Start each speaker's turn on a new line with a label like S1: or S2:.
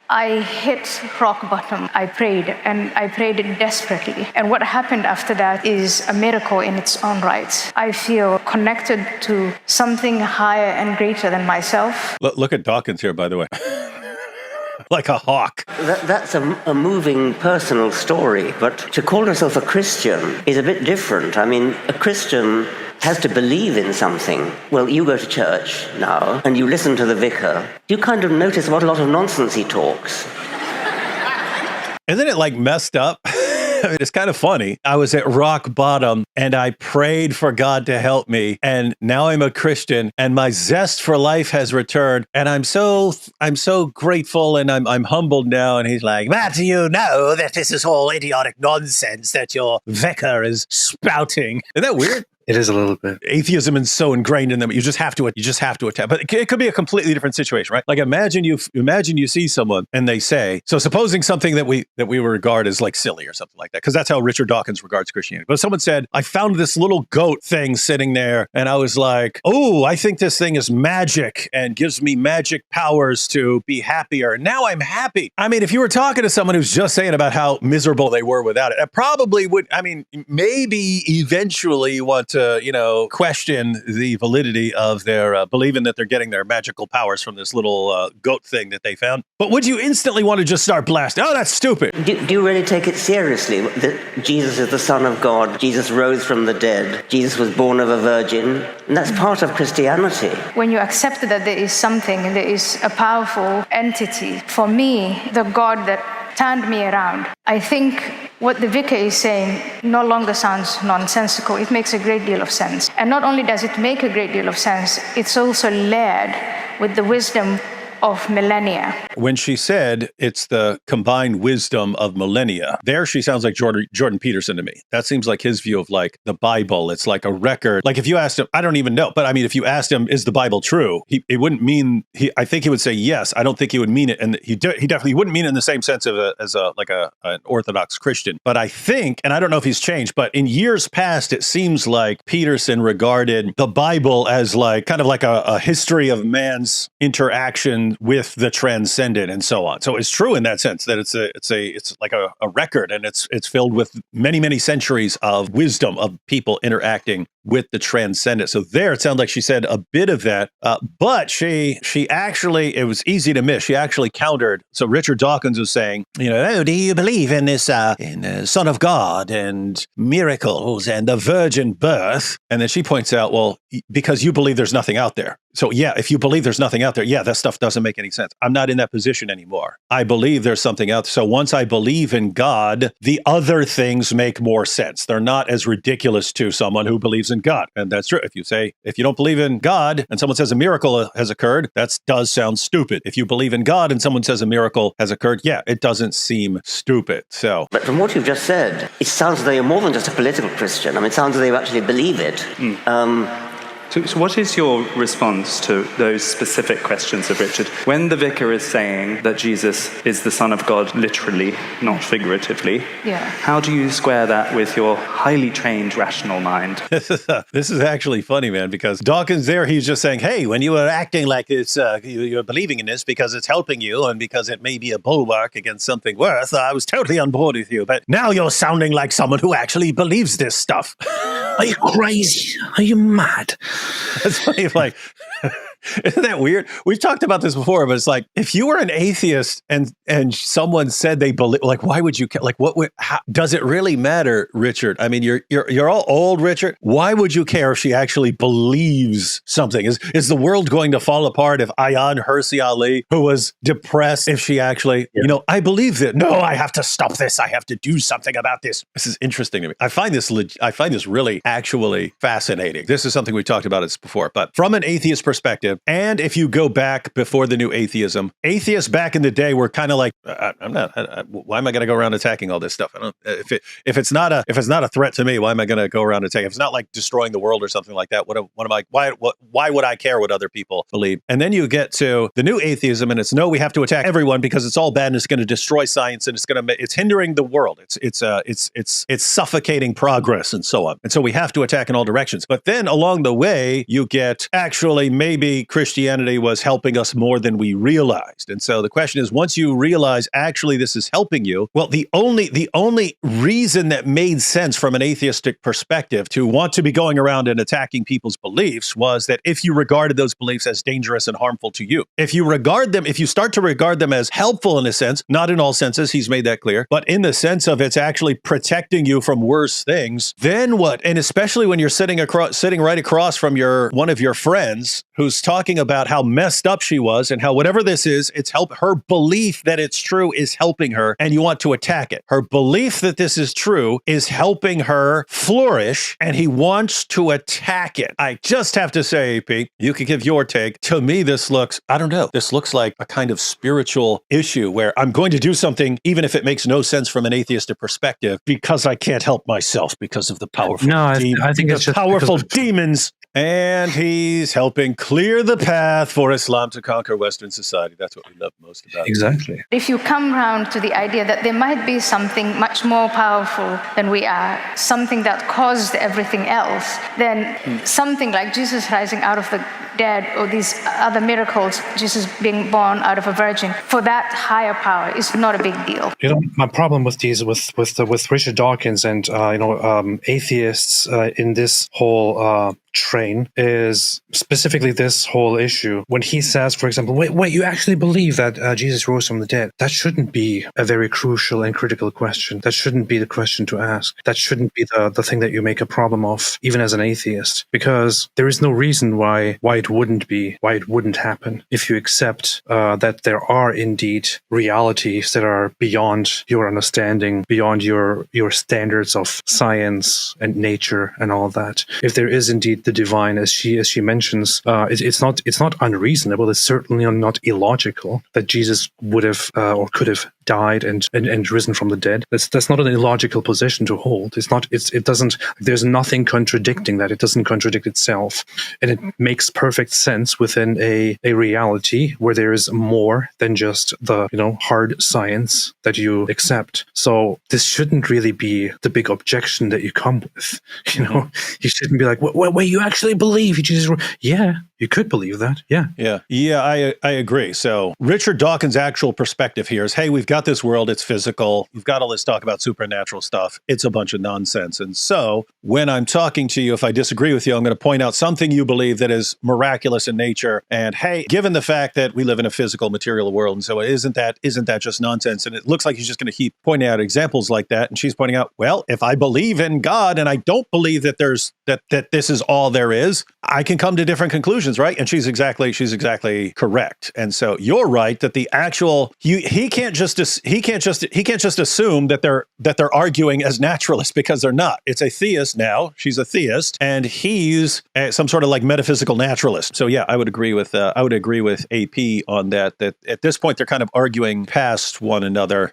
S1: I hit rock bottom. I prayed, and I prayed desperately. And what happened after that is a miracle in its own right. I feel connected to something higher and greater than myself.
S2: Look at Dawkins here, by the way. Like a hawk.
S3: That's a moving personal story, but to call yourself a Christian is a bit different. I mean, a Christian has to believe in something. Well, you go to church now, and you listen to the vicar. You kind of notice what a lot of nonsense he talks.
S2: Isn't it like messed up? I mean, it's kind of funny. I was at rock bottom and I prayed for God to help me. And now I'm a Christian and my zest for life has returned. And I'm so grateful and I'm humbled now. And he's like, but do you know that this is all idiotic nonsense that your vicar is spouting? Isn't that weird?
S4: It is a little bit.
S2: Atheism is so ingrained in them. You just have to attack. But it could be a completely different situation, right? Like imagine you see someone and they say, so supposing something that we regard as like silly or something like that, because that's how Richard Dawkins regards Christianity. But someone said, I found this little goat thing sitting there, and I was like, oh, I think this thing is magic and gives me magic powers to be happier. Now I'm happy. I mean, if you were talking to someone who's just saying about how miserable they were without it, it probably would. I mean, maybe eventually you want to, question the validity of their believing that they're getting their magical powers from this little goat thing that they found. But would you instantly want to just start blasting? Oh, that's stupid.
S3: Do you really take it seriously that Jesus is the Son of God? Jesus rose from the dead. Jesus was born of a virgin. And that's part of Christianity.
S1: When you accept that there is something, there is a powerful entity, for me, the God that turned me around, I think what the vicar is saying no longer sounds nonsensical. It makes a great deal of sense. And not only does it make a great deal of sense, it's also layered with the wisdom of millennia.
S2: When she said it's the combined wisdom of millennia, there she sounds like Jordan Peterson to me. That seems like his view of like the Bible. It's like a record. Like if you asked him, I don't even know, but I mean, if you asked him, is the Bible true? It wouldn't mean, I think he would say yes. I don't think he would mean it. And he definitely wouldn't mean it in the same sense of an Orthodox Christian. But I think, and I don't know if he's changed, but in years past, it seems like Peterson regarded the Bible as like kind of like a history of man's interaction with the transcendent and so on. So it's true in that sense that it's like a record, and it's filled with many centuries of wisdom of people interacting with the transcendent. So there, it sounds like she said a bit of that, but she actually, it was easy to miss. She actually countered. So Richard Dawkins was saying, oh, do you believe in this Son of God and miracles and the virgin birth? And then she points out, well, because you believe there's nothing out there. So yeah, if you believe there's nothing out there, yeah, that stuff doesn't make any sense. I'm not in that position anymore. I believe there's something out there. So once I believe in God, the other things make more sense. They're not as ridiculous to someone who believes in God. And that's true. If you don't believe in God and someone says a miracle has occurred, that does sound stupid. If you believe in God and someone says a miracle has occurred, yeah, it doesn't seem stupid. So,
S3: but from what you've just said, it sounds as though you're more than just a political Christian. I mean, it sounds as though you actually believe it.
S4: So what is your response to those specific questions of Richard? When the vicar is saying that Jesus is the Son of God literally, not figuratively, how do you square that with your highly trained rational mind?
S2: This is actually funny, man, because Dawkins there, he's just saying, hey, when you are acting like it's you're believing in this because it's helping you and because it may be a bulwark against something worse, I was totally on board with you. But now you're sounding like someone who actually believes this stuff.
S5: Are you crazy? Are you mad?
S2: That's funny, like, isn't that weird? We've talked about this before, but it's like, if you were an atheist and someone said they believe, like, why would you care? Like, does it really matter, Richard? I mean, you're all old, Richard. Why would you care if she actually believes something? Is the world going to fall apart if Ayaan Hirsi Ali, who was depressed, if she actually, I believe that. No, I have to stop this. I have to do something about this. This is interesting to me. I find this really actually fascinating. This is something we talked about this before, but from an atheist perspective, and if you go back before the new atheism, atheists back in the day were kind of like, why am I going to go around attacking all this stuff? I don't. If it's not a threat to me, why am I going to go around attacking? If it's not like destroying the world or something like that, why would I care what other people believe? And then you get to the new atheism, and it's no, we have to attack everyone because it's all bad and it's going to destroy science and it's hindering the world. It's suffocating progress and so on. And so we have to attack in all directions. But then along the way, you get actually maybe Christianity was helping us more than we realized. And so the question is, once you realize actually this is helping you, well, the only reason that made sense from an atheistic perspective to want to be going around and attacking people's beliefs was that if you regarded those beliefs as dangerous and harmful to you, if you start to regard them as helpful in a sense, not in all senses, he's made that clear, but in the sense of it's actually protecting you from worse things, then what? And especially when you're sitting right across from one of your friends who's talking about how messed up she was and how whatever this is, her belief that it's true is helping her, and you want to attack it. Her belief that this is true is helping her flourish, and he wants to attack it. I just have to say, AP, you could give your take. To me, this looks like a kind of spiritual issue where I'm going to do something even if it makes no sense from an atheistic perspective because I can't help myself because of the powerful
S5: I think it's just
S2: powerful demons. And he's helping clear the path for Islam to conquer Western society. That's what we love most about it.
S5: Exactly.
S1: If you come round to the idea that there might be something much more powerful than we are, something that caused everything else, then something like Jesus rising out of the dead or these other miracles, Jesus being born out of a virgin, for that higher power is not a big deal.
S5: My problem with these, with Richard Dawkins and atheists in this whole train is specifically this whole issue. When he says, for example, wait, you actually believe that Jesus rose from the dead? That shouldn't be a very crucial and critical question. That shouldn't be the question to ask. That shouldn't be the thing that you make a problem of, even as an atheist, because there is no reason why it wouldn't happen if you accept that there are indeed realities that are beyond your understanding, beyond your standards of science and nature and all that. If there is indeed the divine, as she mentions, it's not unreasonable. It's certainly not illogical that Jesus would have or could have died and risen from the dead. That's not an illogical position to hold. It doesn't. There's nothing contradicting that. It doesn't contradict itself, and it makes perfect sense within a reality where there is more than just the hard science that you accept. So this shouldn't really be the big objection that you come with. You shouldn't be like, wait, you actually believe Jesus? Yeah, you could believe that. Yeah.
S2: I agree. So Richard Dawkins' actual perspective here is, hey, we've got this world, it's physical. You've got all this talk about supernatural stuff. It's a bunch of nonsense. And so when I'm talking to you, if I disagree with you, I'm going to point out something you believe that is miraculous in nature. And hey, given the fact that we live in a physical material world, and so isn't that just nonsense? And it looks like he's just going to keep pointing out examples like that. And she's pointing out, well, if I believe in God and I don't believe that that this is all there is, I can come to different conclusions, right? And she's exactly correct. And so you're right that the actual he can't just assume that they're arguing as naturalists, because they're not. It's a theist now. She's a theist, and he's some sort of like metaphysical naturalist. So yeah, I would agree with AP on that. That at this point they're kind of arguing past one another.